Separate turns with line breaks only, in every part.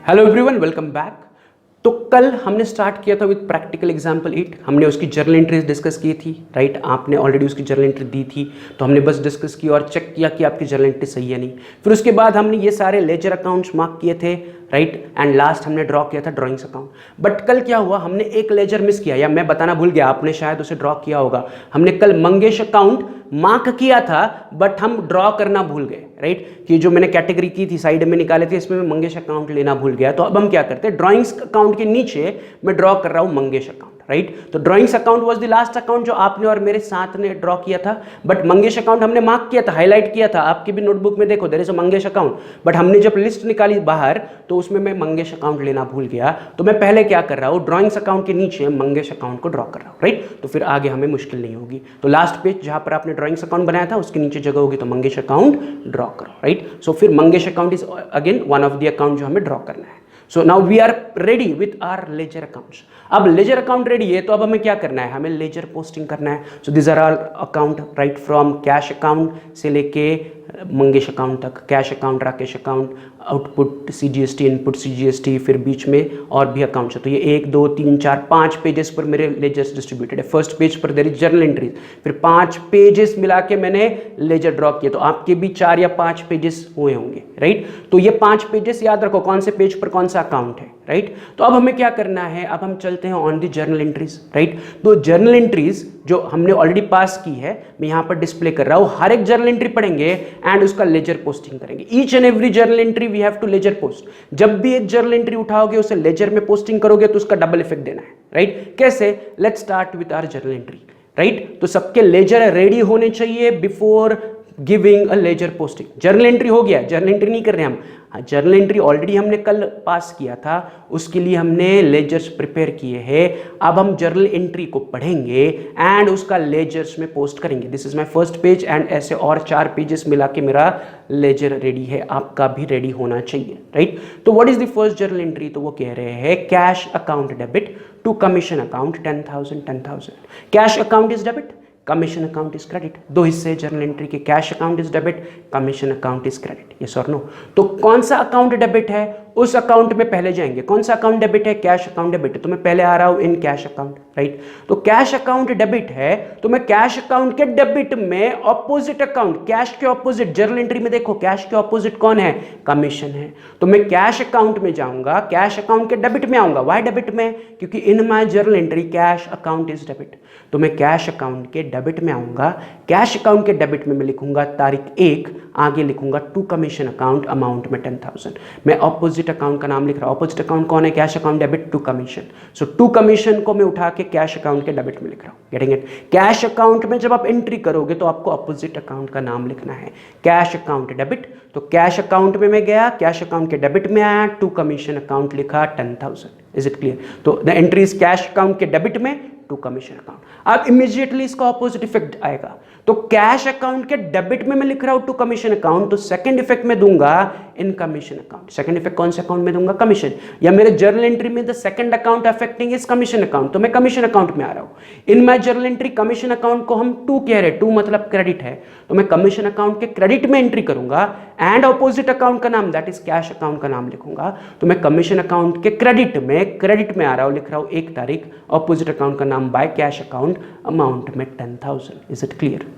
Hello everyone, welcome back. तो कल हमने स्टार्ट किया था विद प्रैक्टिकल एग्जाम्पल 8। हमने उसकी जर्नल एंट्रीज डिस्कस की थी, राइट। आपने ऑलरेडी उसकी जर्नल एंट्री दी थी, तो हमने बस डिस्कस की और चेक किया कि आपकी जर्नल एंट्री सही है नहीं। फिर उसके बाद हमने ये सारे लेजर अकाउंट्स मार्क किए थे, राइट। एंड लास्ट हमने ड्रॉ किया था ड्रॉइंग्स अकाउंट। बट कल क्या हुआ, हमने एक लेजर मिस किया, या मैं बताना भूल गया, आपने शायद उसे ड्रॉ किया होगा। हमने कल मंगेश अकाउंट मार्क किया था, बट हम ड्रॉ करना भूल गए, राइट। कि जो मैंने कैटेगरी की थी, साइड में निकाले थे, इसमें मैं मंगेश अकाउंट लेना भूल गया। तो अब हम क्या करते हैं, ड्रॉइंग्स अकाउंट के नीचे मैं ड्रॉ कर रहा हूं मंगेश अकाउंट, राइट। तो drawings account was the last account जो आपने और मेरे साथ ने ड्रॉ किया था, बट मंगेश अकाउंट हमने मार्क किया था, हाईलाइट किया था। आपकी भी नोटबुक में देखो, there is a Mangesh account, but हमने जब लिस्ट निकाली बाहर तो उसमें मैं मंगेश अकाउंट लेना भूल गया। तो मैं पहले क्या कर रहा हूं, ड्रॉइंग्स अकाउंट के नीचे मंगेश अकाउंट को ड्रॉ कर रहा हूं, राइट। तो फिर आगे हमें मुश्किल नहीं होगी। तो लास्ट पेज जहां पर आपने ड्रॉइंग्स अकाउंट बनाया था उसके नीचे जगह होगी, तो मंगेश अकाउंट ड्रॉ करो, राइट। सो फिर Mangesh account is again one of the account जो हमें ड्रॉ करना है। So now we are ready with our ledger accounts. अब लेजर अकाउंट रेडी है, तो अब हमें क्या करना है, हमें लेजर पोस्टिंग करना है। So this are all account, right, from cash account से लेके मंगेश अकाउंट तक, cash account, Rakesh account, output CGST, input CGST, फिर बीच में और भी अकाउंट्स है। तो ये 1 2 3 4 5 पेजेस पर मेरे लेजर्स डिस्ट्रीब्यूटेड है। फर्स्ट पेज पर देयर इज जर्नल एंट्रीज, फिर 5 पेजेस मिला के मैंने लेजर ड्रॉ किए। तो आपके भी 4 या 5 पेजेस हुए होंगे, राइट। तो ये 5 पेजेस याद रखो, कौन से पेज पर कौन सा अकाउंट है, राइट। तो अब हमें क्या करना है, अब हम चलते हैं on the journal entries, right. तो जर्नल एंट्रीज जो हमने ऑलरेडी पास की है, मैं यहां पर डिस्प्ले कर रहा हूं। हर एक जर्नल एंट्री पढ़ेंगे एंड उसका लेजर पोस्टिंग करेंगे। Each and every journal entry we have to ledger post. जब भी एक जर्नल एंट्री उठाओगे उसे लेजर में पोस्टिंग करोगे तो उसका डबल इफेक्ट देना है, राइट। कैसे, let's start with our journal entry, right. तो सबके लेजर रेडी होने चाहिए before giving a ledger posting. Journal entry हो गया, जर्नल एंट्री नहीं कर रहे हम। जर्नल एंट्री ऑलरेडी हमने कल पास किया था, उसके लिए हमने लेजर्स प्रिपेयर किए हैं। अब हम जर्नल एंट्री को पढ़ेंगे एंड उसका लेजर्स में पोस्ट करेंगे। This is my first page and ऐसे और 4 पेजेस मिला के मेरा लेजर रेडी है, आपका भी रेडी होना चाहिए, राइट। तो what is the first journal entry, तो वो कह रहे हैं cash account debit to commission account 10,000। Cash account is debit, commission account is credit. 2 हिस्से जर्नल एंट्री के, cash account is debit, commission account is credit, yes और no. तो कौन सा अकाउंट डेबिट है उस अकाउंट में पहले जाएंगे। कौन सा अकाउंट डेबिट है, कैश अकाउंट डेबिट है, तो मैं पहले आ रहा हूं इन कैश अकाउंट, राइट। तो कैश अकाउंट डेबिट है, तो मैं कैश अकाउंट के डेबिट में ऑपोजिट अकाउंट, कैश के ऑपोजिट, जर्नल एंट्री में देखो कैश के ऑपोजिट कौन है, कमीशन है। तो मैं कैश अकाउंट में जाऊंगा, कैश अकाउंट के डेबिट में आऊंगा। वाई डेबिट में, क्योंकि in my journal entry cash account is debit. तो मैं कैश अकाउंट के डेबिट में आऊंगा। कैश अकाउंट के डेबिट में मैं लिखूंगा तारीख 1, आगे लिखूंगा टू कमीशन अकाउंट, अमाउंट में 10,000। मैं ऑपोजिट अकाउंट का नाम लिख रहा हूं। ऑपोजिट अकाउंट कौन है, cash account debit to commission. So to commission को मैं उठा के कैश अकाउंट के डेबिट में लिख रहा हूं, गेटिंग इट। कैश अकाउंट में जब आप एंट्री करोगे तो आपको ऑपोजिट अकाउंट का नाम लिखना है, कैश अकाउंट डेबिट। तो कैश अकाउंट में मैं गया, कैश अकाउंट के डेबिट में आया, टू कमीशन अकाउंट लिखा 10,000। Is it clear. तो the entry is cash account के डेबिट में टू कमीशन अकाउंट। अब इमीडिएटली इसका ऑपोजिट इफेक्ट आएगा। तो कैश अकाउंट के डेबिट में मैं लिख रहा हूं टू कमीशन अकाउंट, तो सेकंड इफेक्ट में दूंगा इन कमीशन अकाउंट। सेकंड इफेक्ट कौन से अकाउंट में दूंगा, कमीशन। या मेरे जर्नल एंट्री में the second account affecting is commission account, तो मैं कमीशन अकाउंट में आ रहा हूं। In my journal entry commission account को हम टू कह रहे हैं, टू मतलब क्रेडिट है, तो मैं कमीशन अकाउंट के क्रेडिट में एंट्री करूंगा एंड ऑपोजिट अकाउंट का नाम दैट इज कैश अकाउंट का नाम लिखूंगा। तो मैं कमीशन अकाउंट के क्रेडिट में आ रहा हूं, लिख रहा हूं 1 तारीख, ऑपोजिट अकाउंट का नाम बाय कैश अकाउंट, अमाउंट में 10,000। Is it clear.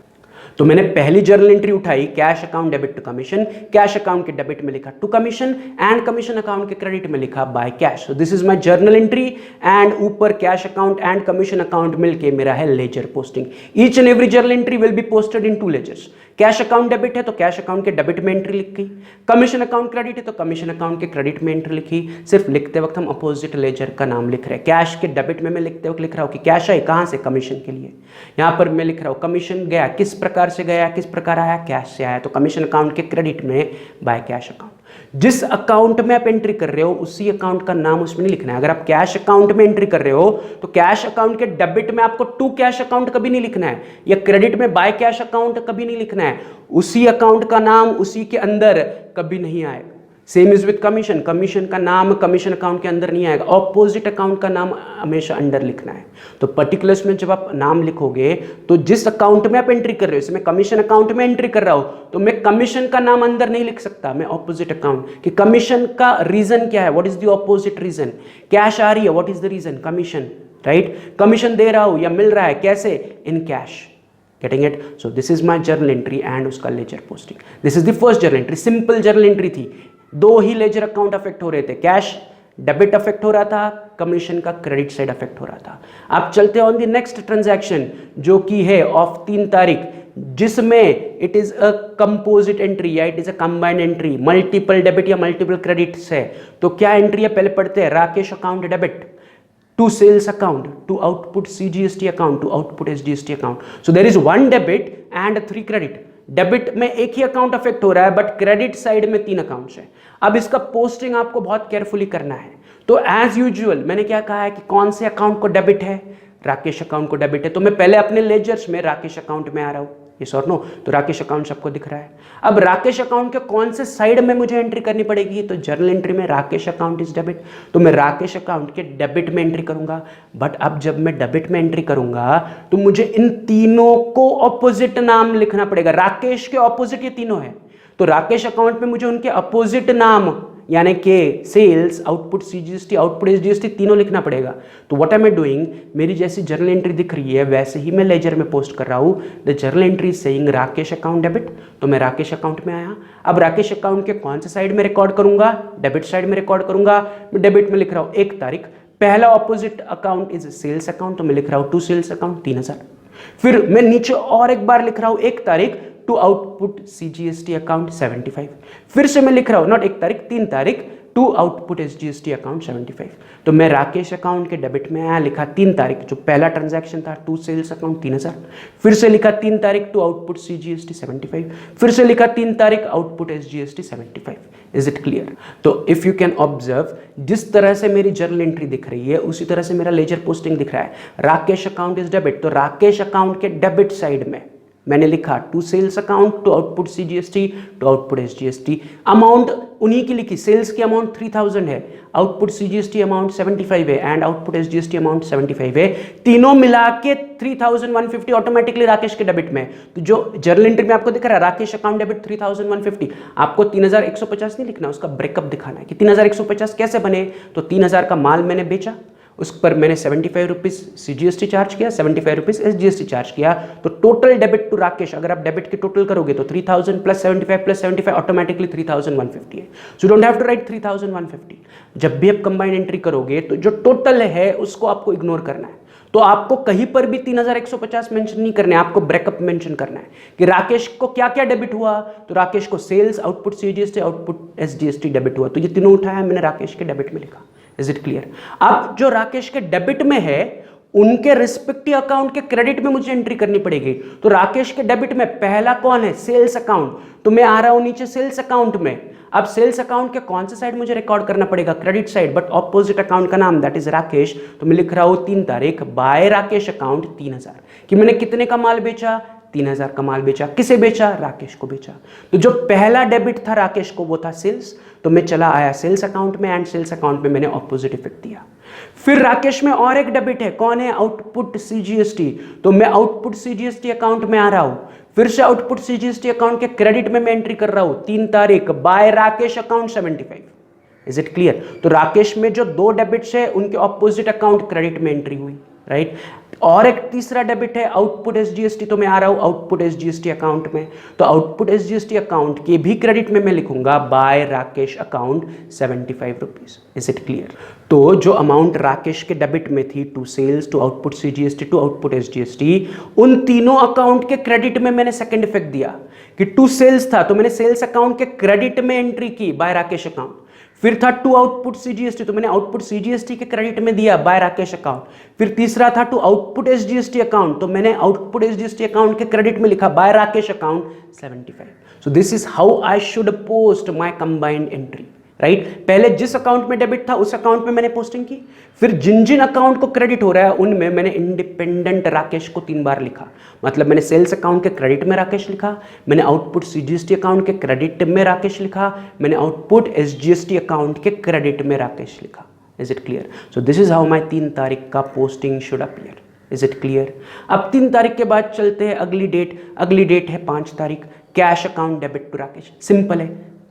तो मैंने पहली जर्नल एंट्री उठाई, cash account debit to commission, cash account के डेबिट में लिखा to commission and commission account के क्रेडिट में लिखा by cash. So this is my journal entry and ऊपर cash account and commission account मिलके मेरा है ledger posting. Each and every journal entry will be posted in 2 ledgers. Cash account debit है तो cash account के debit में entry लिखी, commission account credit है तो कमीशन अकाउंट के क्रेडिट में एंट्री लिखी। सिर्फ लिखते वक्त हम अपोजिट लेजर का नाम लिख रहे हैं। कैश के डेबिट में मैं लिखते वक्त लिख रहा हूं कि कैश है कहां से, कमीशन के लिए। यहां पर मैं लिख रहा हूं कमीशन गया किस प्रकार से गया, किस प्रकार आया, कैश से आया, तो कमीशन अकाउंट के क्रेडिट में बाय कैश अकाउंट। जिस अकाउंट में आप एंट्री कर रहे हो उसी अकाउंट का नाम उसमें नहीं लिखना है। अगर आप कैश अकाउंट में एंट्री कर रहे हो तो कैश अकाउंट के डेबिट में आपको टू कैश अकाउंट कभी नहीं लिखना है, या क्रेडिट में बाय कैश अकाउंट कभी नहीं लिखना है। उसी अकाउंट का नाम उसी के अंदर कभी नहीं आएगा, same is with commission, commission का नाम कमीशन अकाउंट के अंदर नहीं आएगा, ऑपोजिट अकाउंट का नाम हमेशा अंडर लिखना है। तो पर्टिकुलर्स में जब आप नाम लिखोगे तो जिस अकाउंट में आप एंट्री कर रहे हो, इसमें कमीशन अकाउंट में एंट्री कर रहा हो तो मैं कमीशन का नाम अंदर नहीं लिख सकता, मैं ऑपोजिट अकाउंट कि कमीशन का रीजन क्या है, what is the opposite reason, cash आ रही है, what is the reason, commission, right, commission दे रहा हूं या मिल रहा है, कैसे, in cash, getting it? So this is my journal entry and उसका ledger posting. This is the first journal entry, simple journal entry थी। दो ही लेजर अकाउंट अफेक्ट हो रहे थे, कैश डेबिट अफेक्ट हो रहा था, कमीशन का क्रेडिट साइड अफेक्ट हो रहा था। अब चलते हैं ऑन द नेक्स्ट ट्रांजैक्शन जो कि है ऑफ 3 तारीख, जिसमें it is a composite entry या it is a combined entry, multiple debit या मल्टीपल क्रेडिट्स है। तो क्या एंट्री है पहले पढ़ते हैं। Rakesh account debit to sales account, to output CGST account, to output SGST account. So there is 1 debit and 3 credit. Debit में एक ही अकाउंट अफेक्ट हो रहा है बट क्रेडिट साइड में 3 अकाउंट्स हैं। अब इसका पोस्टिंग आपको बहुत केयरफुली करना है। तो एज यूजुअल मैंने क्या कहा है कि कौन से अकाउंट को डेबिट है, राकेश अकाउंट को डेबिट है, तो मैं पहले अपने लेजर्स में राकेश अकाउंट में आ रहा हूं, यस और नो, तो राकेश अकाउंट सबको दिख रहा है। अब राकेश अकाउंट के कौन से साइड में मुझे एंट्री करनी पड़ेगी, तो जर्नल एंट्री में राकेश अकाउंट इज डेबिट, तो मैं राकेश अकाउंट के डेबिट में एंट्री करूंगा। बट अब जब मैं डेबिट में एंट्री करूंगा तो मुझे इन तीनों को ऑपोजिट नाम लिखना पड़ेगा। राकेश के ऑपोजिट ये तीनों है, तो राकेश अकाउंट में मुझे उनके अपोजिट नाम यानी कि sales, output CGST, output SGST तीनों लिखना पड़ेगा। तो व्हाट एम आई डूइंग, मेरी जैसी जर्नल एंट्री दिख रही है वैसे ही मैं लेजर में पोस्ट कर रहा हूं। The journal entry saying Rakesh account debit, तो मैं राकेश अकाउंट में आया। अब राकेश अकाउंट के कौन से साइड में रिकॉर्ड करूंगा, डेबिट साइड में रिकॉर्ड करूंगा। मैं डेबिट में लिख रहा हूं 1 तारीख, पहला opposite account is sales account, तो मैं लिख रहा हूं टू सेल्स अकाउंट 3000। फिर मैं नीचे और एक बार लिख रहा हूं 1 तारीख टू आउटपुट सीजीएसटी अकाउंट 75। फिर से मैं लिख रहा हूं नॉट 1 तारीख, 3 तारीख टू आउटपुट एसजीएसटी अकाउंट 75। तो मैं राकेश अकाउंट के डेबिट में आया, लिखा 3 तारीख जो पहला ट्रांजैक्शन था टू सेल्स अकाउंट 3000। फिर से लिखा 3 तारीख टू आउटपुट सीजीएसटी 75। फिर से लिखा 3 तारीख output SGST 75। Is it clear? तो इफ यू कैन ऑब्जर्व, जिस तरह से मेरी जर्नल एंट्री दिख रही है उसी तरह से मेरा लेजर पोस्टिंग दिख रहा है। राकेश अकाउंट इज डेबिट, तो राकेश अकाउंट के डेबिट साइड में मैंने लिखा to sales account to output CGST to output SGST. Amount उन्हीं की लिखी, सेल्स की अमाउंट 3000 है, आउटपुट सीजीएसटी अमाउंट 75 है एंड आउटपुट एसजीएसटी अमाउंट 75 है। तीनों मिला के 3150 ऑटोमेटिकली राकेश के डेबिट में। तो जो जर्नल एंट्री में आपको दिख रहा है राकेश अकाउंट डेबिट 3150, आपको 3150 नहीं लिखना, उसका ब्रेकअप दिखाना है कि 3150 कैसे बने। तो 3000 का माल मैंने बेचा, उस पर मैंने 75 रुपीज़ सीजीएसटी चार्ज किया, 75 रुपीज़ एसजीएसटी चार्ज किया। तो टोटल डेबिट टू राकेश, अगर आप डेबिट की टोटल करोगे तो 3000 प्लस 75 ऑटोमेटिकली 3150 है। So don't have to write 3150। जब भी आप कंबाइंड एंट्री करोगे तो जो टोटल है उसको आपको इग्नोर करना है। तो आपको कहीं पर भी 3150 मेंशन नहीं करना है, आपको ब्रेकअप मेंशन करना है कि राकेश को क्या क्या डेबिट हुआ। तो राकेश को sales, output CGST, output SGST debit हुआ, तो ये तीनों उठाया मैंने राकेश के डेबिट में लिखा। Is it clear? अब जो राकेश के डेबिट में है उनके रिस्पेक्टिव अकाउंट के क्रेडिट में मुझे एंट्री करनी पड़ेगी। तो राकेश के डेबिट में पहला कौन है, सेल्स अकाउंट, तो मैं आ रहा हूं नीचे सेल्स अकाउंट में। अब सेल्स अकाउंट के कौन से साइड मुझे रिकॉर्ड करना पड़ेगा, credit side, but opposite account का नाम दैट इज राकेश। तो मैं लिख रहा हूं 3 तारीख बाय राकेश अकाउंट 3000 कि मैंने कितने का माल बेचा, 3000 का माल बेचा। किसे बेचा, राकेश को बेचा। तो जो पहला डेबिट था राकेश को वो था सेल्स, तो मैं चला आया सेल्स अकाउंट में एंड सेल्स अकाउंट में मैंने ऑपोजिट इफेक्ट दिया। फिर राकेश में और एक डेबिट है, कौन है, आउटपुट सीजीएसटी, तो मैं आउटपुट सीजीएसटी अकाउंट में आ रहा हूं। फिर से आउटपुट सीजीएसटी अकाउंट के क्रेडिट में मैं एंट्री कर रहा हूं 3 तारीख by Rakesh account 75। Is it clear? तो राकेश में जो 2 डेबिट्स है उनके ऑपोजिट अकाउंट क्रेडिट में एंट्री हुई, राइट। और एक तीसरा डेबिट है आउटपुट एसजीएसटी, तो मैं आ रहा हूं आउटपुट एसजीएसटी अकाउंट में। तो आउटपुट एसजीएसटी अकाउंट के भी क्रेडिट में मैं लिखूंगा by Rakesh account 75 rupees. Is it clear? तो जो अमाउंट राकेश के डेबिट में थी to sales, to output CGST, to output SGST, उन तीनों अकाउंट के क्रेडिट में मैंने सेकंड इफेक्ट दिया कि टू सेल्स था तो मैंने सेल्स अकाउंट के क्रेडिट में एंट्री की बाय राकेश अकाउंट। फिर था टू आउटपुट सीजीएसटी, तो मैंने आउटपुट सीजीएसटी के क्रेडिट में दिया बाय राकेश अकाउंट। फिर तीसरा था टू आउटपुट एसजीएसटी अकाउंट, तो मैंने आउटपुट एसजीएसटी अकाउंट के क्रेडिट में लिखा by Rakesh account 75। So this is how I should post my combined entry. Right पहले जिस अकाउंट में डेबिट था उस अकाउंट में मैंने पोस्टिंग की, फिर जिन जिन अकाउंट को क्रेडिट हो रहा है उनमें मैंने इंडिपेंडेंट राकेश को 3 बार लिखा। मतलब मैंने सेल्स अकाउंट के क्रेडिट में राकेश लिखा, मैंने आउटपुट सीजीएसटी अकाउंट के क्रेडिट में राकेश लिखा, मैंने आउटपुट एसजीएसटी अकाउंट के क्रेडिट में राकेश लिखा। Is it clear? So this is how my 3 तारीख का posting should appear. Is it clear? अब 3 तारीख के बाद चलते हैं अगली डेट। अगली डेट है 5 तारीख। Cash account debit to Rakesh. Simple है,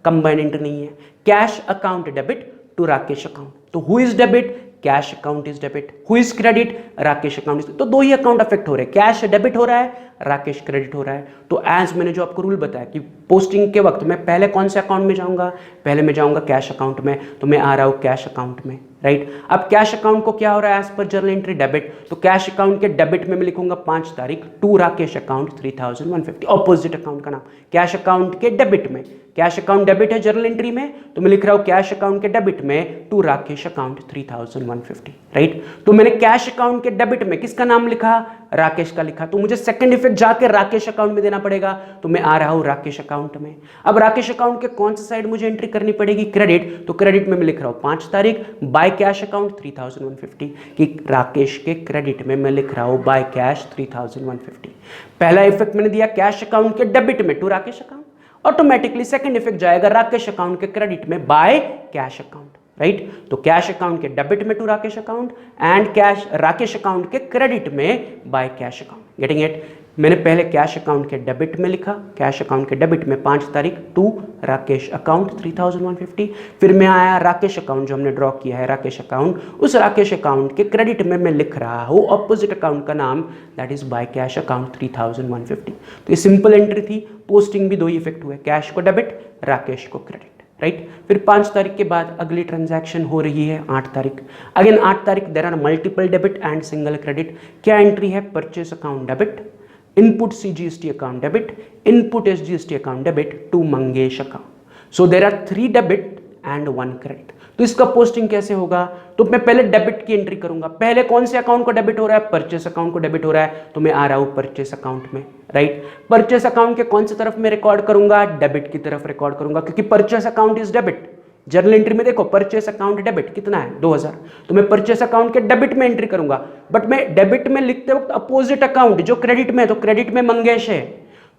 कंबाइन एंट्री नहीं है। Cash account debit to Rakesh account. तो who is debit? Cash account is debit. Who is credit? Rakesh account is. तो 2 ही अकाउंट अफेक्ट हो रहे हैं, कैश डेबिट हो रहा है, राकेश क्रेडिट हो रहा है। तो एज मैंने जो आपको रूल बताया कि पोस्टिंग के वक्त मैं पहले कौन से अकाउंट में जाऊंगा? पहले मैं जाऊंगा कैश अकाउंट में, तो मैं आ रहा हूं कैश अकाउंट में, राइट। अब कैश अकाउंट को क्या हो रहा है as per journal entry? Debit. तो कैश अकाउंट के डेबिट में मैं लिखूंगा 5 तारीख to Rakesh account 3150। Opposite account का नाम। कैश अकाउंट के डेबिट में, कैश अकाउंट डेबिट है जर्नल एंट्री में, तो मैं लिख रहा हूं कैश अकाउंट के डेबिट में टू राकेश अकाउंट 3150, राइट। तो मैंने कैश अकाउंट के डेबिट में किसका नाम लिखा? राकेश का लिखा। तो मुझे सेकंड इफेक्ट जाकर राकेश अकाउंट में देना पड़ेगा, तो मैं आ रहा हूं राकेश अकाउंट में। अब राकेश अकाउंट के कौन सी साइड मुझे एंट्री करनी पड़ेगी? क्रेडिट। तो क्रेडिट में मैं लिख रहा हूं 5 तारीख बाय कैश अकाउंट 3150, कि राकेश के क्रेडिट में मैं लिख रहा हूं बाय कैश 3150। पहला इफेक्ट मैंने दिया कैश अकाउंट के डेबिट में to Rakesh account, automatically second effect जाएगा राकेश अकाउंट के क्रेडिट में बाय कैश अकाउंट, राइट। तो कैश अकाउंट के डेबिट में to Rakesh account and cash Rakesh account के क्रेडिट में by cash account. Getting it? मैंने पहले कैश अकाउंट के डेबिट में लिखा, कैश अकाउंट के डेबिट में 5 तारीख टू राकेश अकाउंट 3150। फिर मैं आया राकेश अकाउंट जो हमने ड्रॉ किया है राकेश अकाउंट, उस राकेश अकाउंट के क्रेडिट में मैं लिख रहा हूं ऑपोजिट अकाउंट का नाम, that is by cash account 3150। तो ये सिंपल एंट्री थी। पोस्टिंग भी 2 ही इफेक्ट हुए, कैश को डेबिट, राकेश को क्रेडिट, राइट। फिर 5 तारीख के बाद अगली ट्रांजैक्शन हो रही है 8 तारीख। अगेन 8 तारीख there are multiple debit and single credit. क्या एंट्री है? Purchase account debit, input CGST account debit, input SGST account debit to Mangesh account. So there are 3 debit and 1 credit. तो इसका पोस्टिंग कैसे होगा? तो मैं पहले डेबिट की एंट्री करूंगा। पहले कौन से अकाउंट को डेबिट हो रहा है? परचेस अकाउंट को डेबिट हो रहा है, तो मैं आ रहा हूं परचेस अकाउंट में, राइट। परचेस अकाउंट के कौन सी तरफ में रिकॉर्ड करूंगा? डेबिट की तरफ रिकॉर्ड करूंगा, क्योंकि purchase account is debit. Journal entry में देखो परचेस अकाउंट डेबिट कितना है? 2000। तो मैं परचेस अकाउंट के डेबिट में एंट्री करूंगा, बट मैं डेबिट में लिखते वक्त अपोजिट अकाउंट जो क्रेडिट में है, तो क्रेडिट में मंगेश है,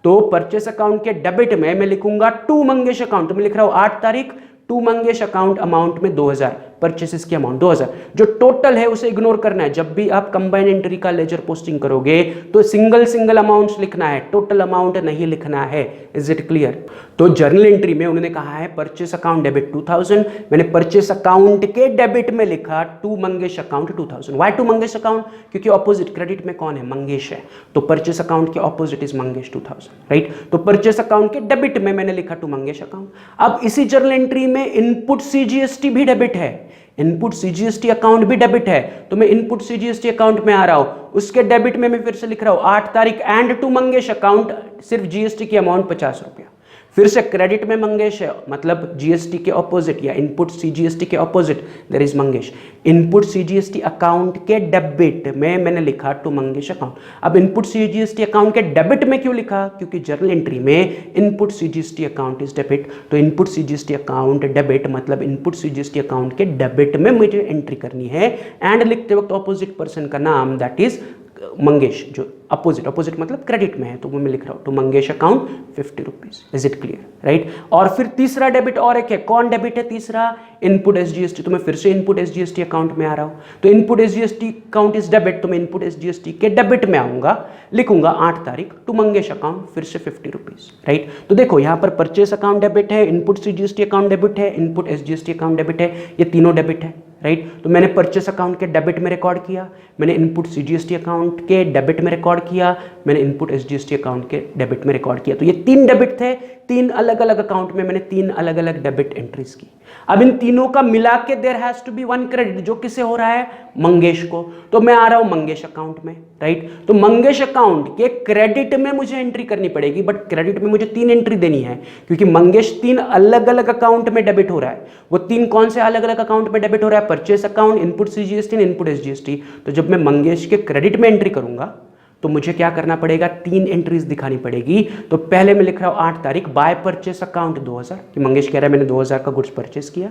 तो परचेस अकाउंट के डेबिट में मैं लिखूंगा टू मंगेश अकाउंट। तो मैं लिख रहा हूं 8 तारीख टू मंगेश अकाउंट अमाउंट में 2000, परचेसेस की अमाउंट 2000। जो टोटल है उसे इग्नोर करना है। जब भी आप कंबाइन एंट्री का लेजर पोस्टिंग करोगे तो सिंगल सिंगल अमाउंट्स लिखना है, टोटल अमाउंट नहीं लिखना है। Is it clear? तो जर्नल एंट्री में उन्होंने कहा है परचेस अकाउंट डेबिट 2000, मैंने परचेस अकाउंट के डेबिट में लिखा to Mangesh account 2000। Why to Mangesh account? क्योंकि ऑपोजिट क्रेडिट में कौन है? मंगेश है, तो परचेस अकाउंट के ऑपोजिट इज मंगेश 2000, राइट। तो परचेस अकाउंट के डेबिट में मैंने लिखा टू मंगेश अकाउंट। अब इसी जर्नल एंट्री में इनपुट सीजीएसटी भी डेबिट है, इनपुट सीजीएसटी अकाउंट भी डेबिट है, तो मैं इनपुट सीजीएसटी अकाउंट में आ रहा हूं। उसके डेबिट में मैं फिर से लिख रहा हूं 8 तारीख एंड टू मंगेश अकाउंट, सिर्फ जीएसटी की अमाउंट 50 रुपया। फिर से क्रेडिट में मंगेश है, मतलब जीएसटी के ऑपोजिट या इनपुट सीजीएसटी के opposite there is Mangesh. Input CGST account के डेबिट में मैंने लिखा टू मंगेश अकाउंट। अब इनपुट सीजीएसटी अकाउंट के डेबिट में क्यों लिखा? क्योंकि जर्नल एंट्री में input CGST account is debit, तो इनपुट सीजीएसटी अकाउंट डेबिट मतलब इनपुट सीजीएसटी अकाउंट के डेबिट में मुझे एंट्री करनी है एंड लिखते वक्त ऑपोजिट पर्सन का नाम दैट इज मंगेश, जो अपोजिट मतलब क्रेडिट में है, तो वो मैं लिख रहा हूं to Mangesh account 50 rupees. Is it clear? Right. और फिर तीसरा डेबिट और एक है, कौन डेबिट है तीसरा? Input SGST. तो मैं फिर से इनपुट एसजीएसटी अकाउंट में आ रहा हूं, तो input SGST account is debit, तो मैं इनपुट एसजीएसटी के डेबिट में आऊंगा, लिखूंगा 8 तारीख टू मंगेश अकाउंट, फिर से 50 रुपीज, राइट। तो देखो यहां पर परचेस अकाउंट डेबिट है, इनपुट सीजीएसटी अकाउंट डेबिट है, इनपुट एसजीएसटी अकाउंट डेबिट है, ये तीनों डेबिट है, राइट। तो मैंने परचेस अकाउंट के डेबिट में रिकॉर्ड किया, मैंने इनपुट सीजीएसटी अकाउंट के डेबिट में रिकॉर्ड किया, मैंने इनपुट एसजीएसटी अकाउंट के डेबिट में रिकॉर्ड किया। तो ये 3 डेबिट थे, 3 अलग अलग अकाउंट में मैंने 3 अलग अलग डेबिट एंट्रीज की। अब इन तीनों का मिला के there has to be 1 credit, जो किसे हो रहा है? मंगेश को। तो मैं आ रहा हूं मंगेश अकाउंट में, राइट। तो मंगेश अकाउंट के क्रेडिट में मुझे एंट्री करनी पड़ेगी, बट क्रेडिट में मुझे 3 एंट्री देनी है, क्योंकि मंगेश 3 अलग अलग अकाउंट में डेबिट हो रहा है। वो 3 कौन से अलग अलग अकाउंट में डेबिट हो रहा है? Purchase account, input CGST, input SGST. तो जब मैं मंगेश के क्रेडिट में एंट्री करूंगा तो मुझे क्या करना पड़ेगा, 3 एंट्रीज दिखानी पड़ेगी। तो पहले मैं लिख रहा हूं 8 तारीख, बाय परचेस अकाउंट 2000, कि मंगेश कह रहा है मैंने 2000 का गुड्स परचेस किया।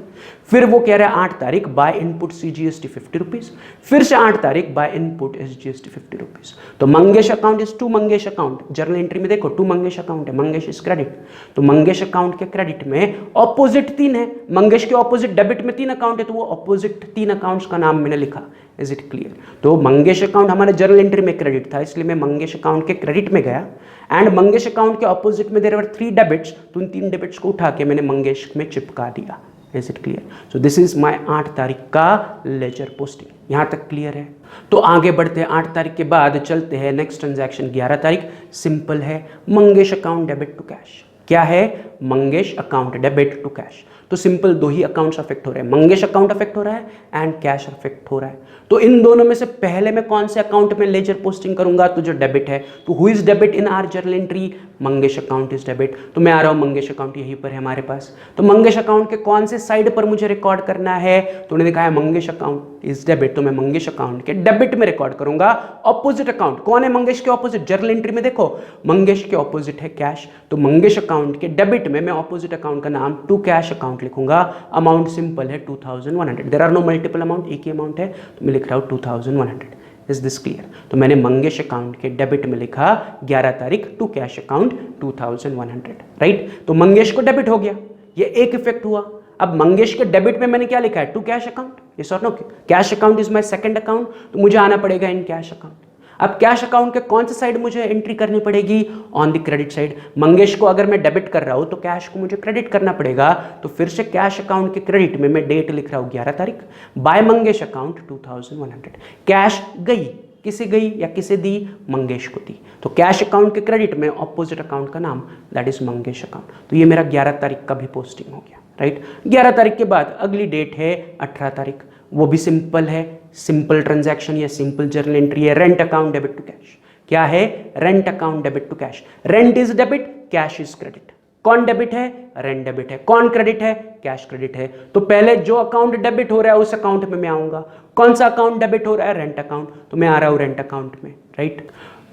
फिर वो कह रहा है 8 तारीख बाय इनपुट CGST 50 रुपीज, फिर से 8 तारीख बाय इनपुट SGST 50 रुपीज। तो Mangesh account is to Mangesh account, journal entry में देखो टू मंगेश अकाउंट है, मंगेश इज क्रेडिट। तो मंगेश अकाउंट के क्रेडिट में ऑपोजिट 3 है, मंगेश के ऑपोजिट डेबिट में 3 अकाउंट है, तो वो ऑपोजिट 3 अकाउंट्स का नाम मैंने लिखा। Is it clear? तो मंगेश अकाउंट हमारे जर्नल एंट्री में क्रेडिट था, इसलिए मैं मंगेश अकाउंट के क्रेडिट में गया। एंड मंगेश अकाउंट के ऑपोजिट में देयर वर 3 डेबिट्स, तो उन 3 डेबिट्स को उठा के मैंने मंगेश में चिपका दिया। Is it clear? So this is my 8 तारीख का लेजर पोस्टिंग। यहां तक क्लियर है? तो आगे बढ़ते हैं, 8 तारीख के बाद चलते हैं नेक्स्ट ट्रांजैक्शन 11 तारीख। सिंपल है, Mangesh account debit to cash. क्या है? Mangesh account debit to cash. तो सिंपल 2 ही अकाउंट्स अफेक्ट हो रहे हैं, मंगेश अकाउंट अफेक्ट हो रहा है एंड कैश अफेक्ट हो रहा है। तो इन दोनों में से पहले मैं कौन से अकाउंट में लेजर पोस्टिंग करूंगा? तो जो डेबिट है, तो who is debit in our journal entry? Mangesh account is debit. तो मैं आ रहा हूं, मंगेश अकाउंट यहीं पर है हमारे पास। तो मंगेश अकाउंट के कौन से साइड पर मुझे रिकॉर्ड करना है? तो उन्होंने कहा है मंगेश अकाउंट इज डेबिट, तो मैं मंगेश अकाउंट के डेबिट में रिकॉर्ड करूंगा। ऑपोजिट अकाउंट कौन है मंगेश के ऑपोजिट? जर्नल एंट्री में देखो मंगेश के ऑपोजिट है कैश, तो मंगेश अकाउंट के डेबिट में मैं ऑपोजिट अकाउंट का नाम टू कैश अकाउंट लिखूंगा। अमाउंट सिंपल है 2100, there are no multiple amount, एक ही अमाउंट है, तो मैं लिख रहा हूं 2100। Is this clear? तो मैंने मंगेश अकाउंट के डेबिट में लिखा 11 तारीख टू कैश अकाउंट 2100, राइट? तो मंगेश को डेबिट हो गया, ये एक इफेक्ट हुआ। अब मंगेश के डेबिट में मैंने क्या लिखा है? To cash account. यस और no? Cash account is my second account, तो मुझे आना पड़ेगा इन कैश अकाउंट। अब कैश अकाउंट के कौन सी साइड मुझे एंट्री करनी पड़ेगी? On the credit side. Mangesh को अगर मैं डेबिट कर रहा हूं तो कैश को मुझे क्रेडिट करना पड़ेगा, तो फिर से कैश अकाउंट के क्रेडिट में मैं डेट लिख रहा हूं 11 तारीख, बाय मंगेश अकाउंट 2100। कैश गई, किसे गई या किसे दी? मंगेश को दी। तो कैश अकाउंट के क्रेडिट में ऑपोजिट अकाउंट का नाम दैट इज मंगेश अकाउंट। तो ये मेरा 11 तारीख का भी पोस्टिंग हो गया, राइट? 11 तारीख के बाद अगली डेट है 18 तारीख, वो भी सिंपल है, सिंपल ट्रांजैक्शन या सिंपल जर्नल एंट्री है, rent account debit to cash. क्या है? Rent account debit to cash. Rent is debit, cash is credit. कौन डेबिट है? रेंट डेबिट है। कौन क्रेडिट है? कैश क्रेडिट है। तो पहले जो अकाउंट डेबिट हो रहा है उस अकाउंट में मैं आऊंगा। कौन सा अकाउंट डेबिट हो रहा है? रेंट अकाउंट, तो मैं आ रहा हूं रेंट अकाउंट में, राइट?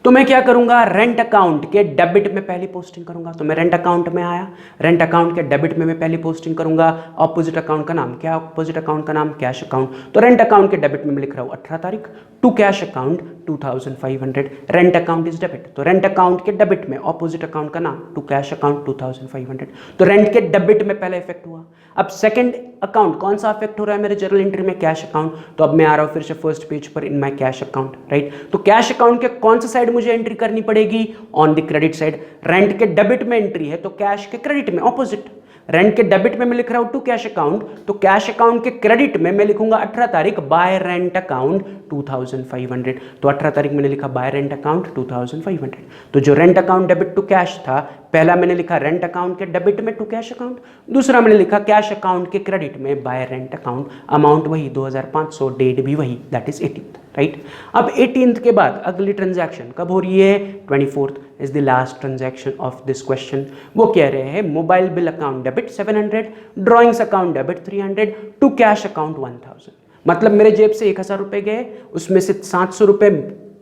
तो मैं क्या करूंगा? रेंट अकाउंट के डेबिट में पहली पोस्टिंग करूंगा। तो मैं रेंट अकाउंट में आया, रेंट अकाउंट के डेबिट में मैं पहली पोस्टिंग करूंगा। ऑपोजिट अकाउंट का नाम क्या? ऑपोजिट अकाउंट का नाम कैश अकाउंट। तो रेंट अकाउंट के डेबिट में मैं लिख रहा हूं 18 तारीख to cash account 2500। Rent account is debit, तो रेंट अकाउंट के डेबिट में ऑपोजिट अकाउंट का नाम टू कैश अकाउंट 2500। तो रेंट के डेबिट में पहला इफेक्ट हुआ। अब सेकंड अकाउंट कौन सा अफेक्ट हो रहा है मेरे जर्नल एंट्री में? Cash account. तो अब मैं आ रहा हूं फिर से फर्स्ट पेज पर in my cash account, right? तो कैश अकाउंट के कौन सा साइड मुझे एंट्री करनी पड़ेगी? On the credit side. Rent के डेबिट में एंट्री है, तो कैश के क्रेडिट में ऑपोजिट। रेंट के डेबिट में मैं लिख रहा हूं टू कैश अकाउंट, तो कैश अकाउंट के क्रेडिट में मैं लिखूंगा 18 तारीख बाय रेंट अकाउंट 2500। तो 18 तारीख मैंने लिखा बाय रेंट अकाउंट 2500। तो जो rent account debit to cash था, पहला मैंने लिखा रेंट अकाउंट के डेबिट में टू कैश अकाउंट, दूसरा मैंने लिखा कैश अकाउंट के क्रेडिट में बाय रेंट अकाउंट। अमाउंट वही 2500, डेट भी वही, दैट इज 18th, राइट? अब 18th के बाद अगली ट्रांजैक्शन कब हो रही है? 24th is the last transaction of this question. वो कह रहे हैं mobile bill account debit 700, drawings account debit 300, to cash account 1000। मतलब मेरे जेब से 1000 रुपए गए, उसमें से 700 रुपए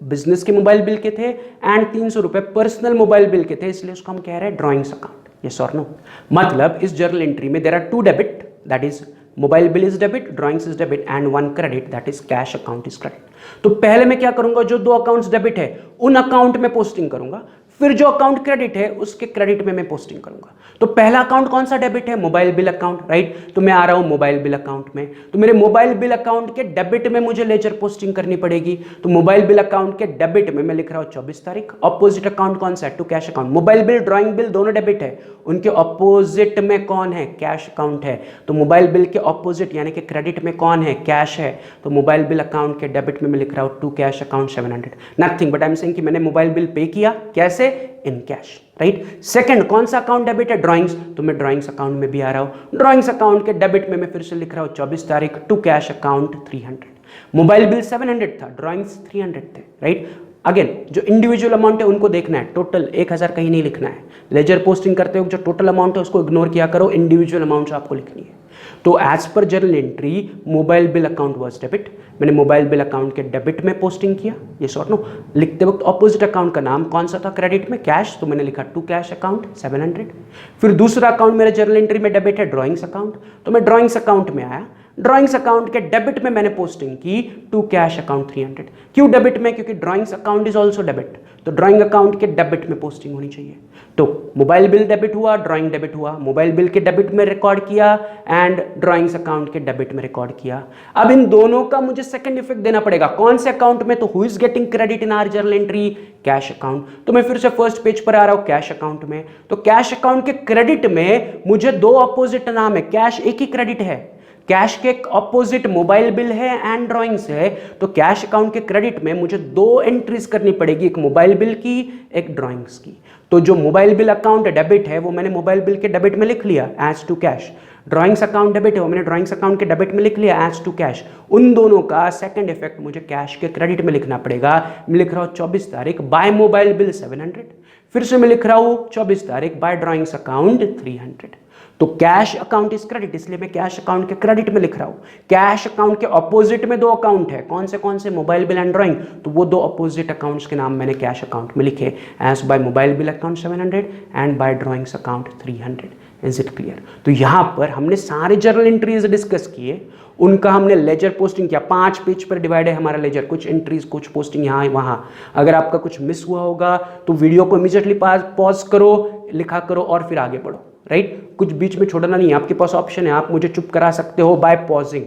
बिजनेस के मोबाइल बिल के थे एंड 300 रुपए पर्सनल मोबाइल बिल के थे, इसलिए उसको हम कह रहे हैं ड्रॉइंग्स अकाउंट। यस और नो? मतलब इस जर्नल एंट्री में there are 2 debit, that is mobile bill is debit, drawings is debit and 1 credit, that is cash account is credit. तो पहले मैं क्या करूंगा? जो 2 अकाउंट्स डेबिट है उन अकाउंट में पोस्टिंग करूंगा, फिर जो अकाउंट क्रेडिट है उसके क्रेडिट में मैं पोस्टिंग करूंगा। तो पहला अकाउंट कौन सा डेबिट है? Mobile bill account, right? तो मैं आ रहा हूं मोबाइल बिल अकाउंट में। तो मेरे मोबाइल बिल अकाउंट के डेबिट में मुझे लेजर पोस्टिंग करनी पड़ेगी। तो मोबाइल बिल अकाउंट के डेबिट में मैं लिख रहा हूं 24 तारीख। ऑपोजिट अकाउंट कौन सा है? To cash account. Mobile bill, drawing bill दोनों डेबिट है, उनके ऑपोजिट में कौन है? कैश अकाउंट है। तो मोबाइल बिल के ऑपोजिट यानी कि क्रेडिट में कौन है? कैश है। तो मोबाइल बिल अकाउंट के डेबिट में मैं लिख रहा हूं to cash account 700। Nothing but I am saying कि मैंने मोबाइल बिल पे किया, कैसे? In cash, right? सेकंड कौन सा अकाउंट डेबिट है? ड्रॉइंग्स। तो मैं ड्रॉइंग्स अकाउंट में भी आ रहा हूं। ड्रॉइंग्स अकाउंट के डेबिट में मैं फिर से लिख रहा हूं 24 तारीख to cash account 300। Mobile bill 700 था, ड्रॉइंग्स 300 थे, राइट? अगेन जो इंडिविजुअल अमाउंट है उनको देखना है, टोटल 1000 कहीं नहीं लिखना है। लेजर पोस्टिंग करते हो जो टोटल अमाउंट है उसको इग्नोर किया करो, इंडिविजुअल अमाउंट आपको लिखनी है। तो as per journal entry mobile bill account was debit, मैंने मोबाइल बिल अकाउंट के डेबिट में पोस्टिंग किया, ये सॉर्ट नो। लिखते वक्त ऑपोजिट अकाउंट का नाम कौन सा था क्रेडिट में, कैश, तो मैंने लिखा टू कैश अकाउंट 700। फिर दूसरा अकाउंट मेरे जर्नल एंट्री में डेबिट है ड्राइंग्स अकाउंट, तो मैं ड्राइंग्स अकाउंट में आया, ड्राइंग्स अकाउंट के डेबिट में मैंने पोस्टिंग की टू कैश अकाउंट 300। क्यों डेबिट में, क्योंकि drawings account is also debit, तो ड्राइंग अकाउंट के डेबिट में पोस्टिंग होनी चाहिए। तो मोबाइल बिल डेबिट हुआ, ड्राइंग डेबिट हुआ, मोबाइल बिल के डेबिट में रिकॉर्ड किया एंड ड्राइंग्स अकाउंट के डेबिट में रिकॉर्ड किया। अब इन दोनों का मुझे सेकंड इफेक्ट देना पड़ेगा, कौन से अकाउंट में, तो who is getting credit in our journal entry, cash account. तो मैं फिर से फर्स्ट पेज पर आ रहा हूं कैश अकाउंट में, तो कैश अकाउंट के क्रेडिट में मुझे दो अपोजिट नाम है, कैश एक ही क्रेडिट है, कैश के ऑपोजिट मोबाइल बिल है एंड ड्राइंग्स है, तो कैश अकाउंट के क्रेडिट में मुझे दो एंट्रीज करनी पड़ेगी, एक मोबाइल बिल की एक ड्राइंग्स की। तो जो मोबाइल बिल अकाउंट डेबिट है वो मैंने मोबाइल बिल के डेबिट में लिख लिया as to cash, drawings account debit है वो मैंने ड्राइंग्स अकाउंट के डेबिट में लिख लिया एज टू कैश। उन दोनों का सेकंड इफेक्ट मुझे कैश के क्रेडिट में लिखना पड़ेगा। मैं लिख रहा हूं 24 तारीख बाय मोबाइल बिल 700, फिर से मैं लिख रहा हूं 24 तारीख बाय ड्राइंग्स अकाउंट 300। तो कैश अकाउंट इज क्रेडिट, इसलिए मैं कैश अकाउंट के क्रेडिट में लिख रहा हूं। कैश अकाउंट के ऑपोजिट में दो अकाउंट है, कौन से मोबाइल बिल एंड ड्राइंग, तो वो दो अपोजिट अकाउंट्स के नाम मैंने कैश अकाउंट में लिखे, as by mobile bill account 700 and by drawings account 300। Is it clear? तो यहां पर हमने सारे जर्नल एंट्रीज डिस्कस किए, उनका हमने लेजर पोस्टिंग किया, 5 पेज पर डिवाइड है हमारा लेजर, कुछ एंट्रीज कुछ पोस्टिंग यहाँ वहां। अगर आपका कुछ मिस हुआ होगा तो वीडियो को इमीडिएटली पॉज करो, लिखा करो और फिर आगे बढ़ो, राइट? कुछ बीच में छोड़ना नहीं है, आपके पास ऑप्शन है, आप मुझे चुप करा सकते हो बाय पॉजिंग,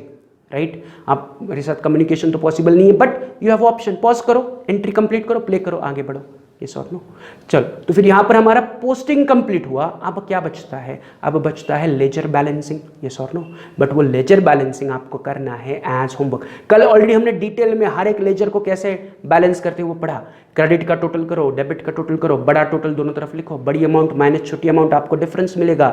राइट? आप मेरे साथ कम्युनिकेशन तो पॉसिबल नहीं है, but you have option, pause करो, एंट्री कंप्लीट करो, प्ले करो, आगे बढ़ो, ये सॉर्ट नो। चलो, तो फिर यहां पर हमारा पोस्टिंग कंप्लीट हुआ। अब क्या बचता है? अब बचता है लेजर बैलेंसिंग, ये सॉर्ट नो। बट वो लेजर बैलेंसिंग आपको करना है एज होमवर्क। कल ऑलरेडी हमने डिटेल में हर एक लेजर को कैसे बैलेंस करते हैं वो पढ़ा। क्रेडिट का टोटल करो, डेबिट का टोटल करो, बड़ा टोटल दोनों तरफ लिखो, बड़ी अमाउंट माइनस छोटी अमाउंट, आपको डिफरेंस मिलेगा,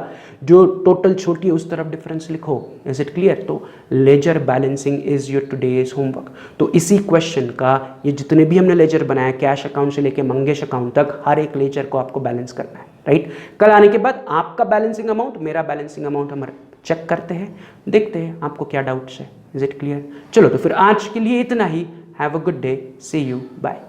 जो टोटल छोटी है उस तरफ डिफरेंस लिखो। Is it clear? तो ledger balancing is your today's homework. तो इसी क्वेश्चन का ये जितने भी हमने लेजर बनाया, कैश अकाउंट से लेके मंगेश अकाउंट तक, हर एक लेजर को आपको बैलेंस करना है, राइट? कल आने के बाद आपका बैलेंसिंग अमाउंट, मेरा बैलेंसिंग अमाउंट हम चेक करते हैं, देखते हैं आपको क्या डाउट्स है। Is it clear? चलो, तो फिर आज के लिए इतना ही। Have a good day, see you, bye.